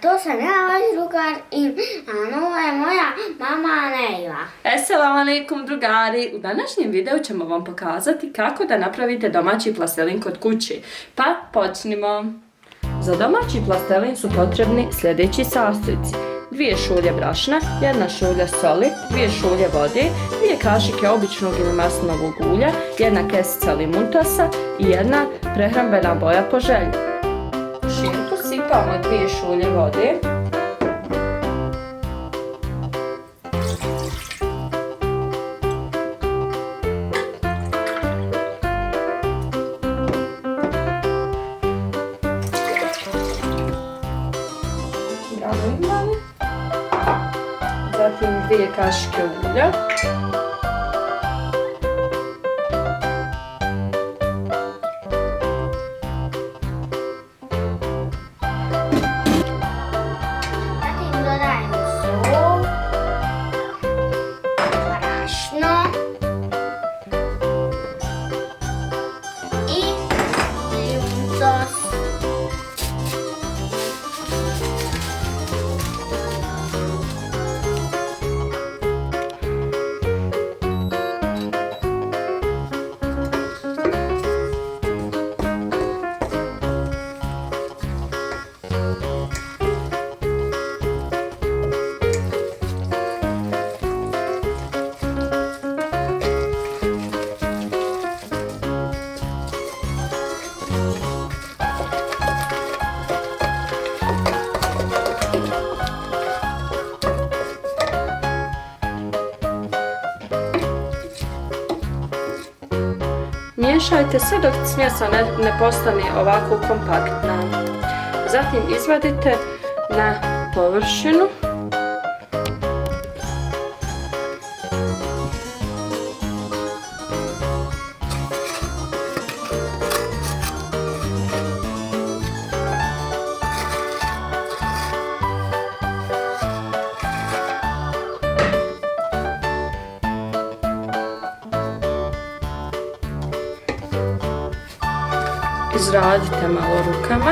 To sam ja, vaš drugar i ovo je moja mama Neiva. Assalamu alaikum drugari, u današnjem videu ćemo vam pokazati kako da napravite domaći plastelin kod kući. Pa počnimo. Za domaći plastelin su potrebni sljedeći sastojci: 2 šulje brašna, 1 šulja soli, 2 šulje vode, 2 kašike običnog ili maslinovog ulja, 1 kesica limuntosa i 1 prehrambena boja po želji. U šinku sipamo 2 šulje vode. Zatim 2 kašike ulja. Zatim dodajemo sol, brašno i limuntos. Miješajte sve dok smjesa ne postane ovako kompaktna. Zatim izvadite na površinu. Izradite malo rukama.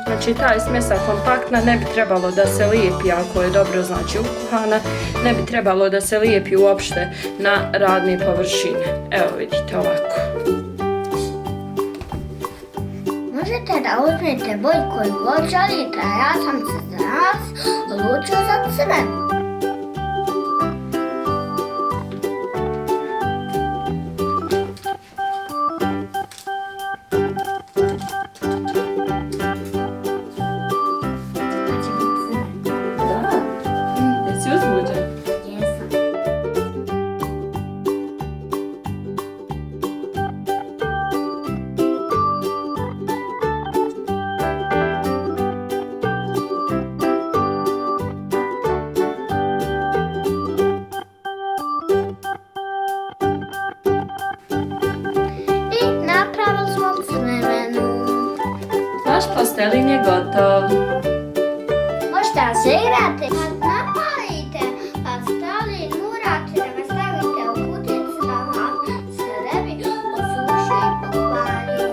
Znači ta smjesa kompaktna, ne bi trebalo da se lijepi ako je dobro znači ukuhana, ne bi trebalo da se lijepi uopšte na radne površine. Evo vidite ovako. Možete da uzmete boju koju god želite, a ja sam se za nas odlučio za crvenu. Naš plastelin je gotov. Možete da se igrate. Kad napravite plastelin, morate da ga stavite u kuticu da vam se ne bi osušio i pokvario.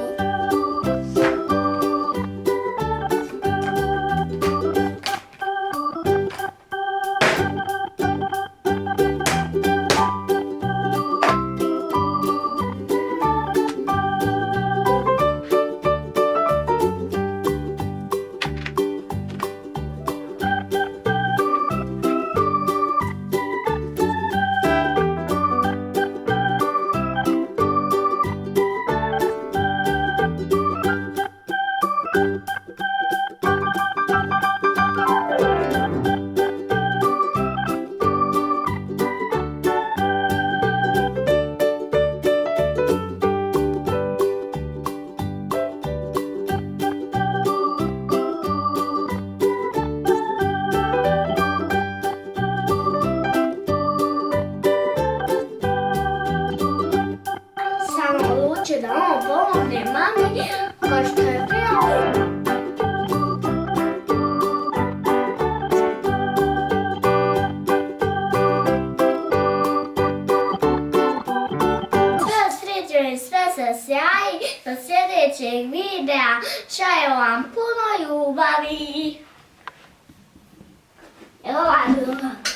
Samo odluči da on pomogne mami, kao što je Sve sređeno, sve se sjaji. Do sljedećeg videa. Šaljem vam puno ljubavi. Evo vam ljubav.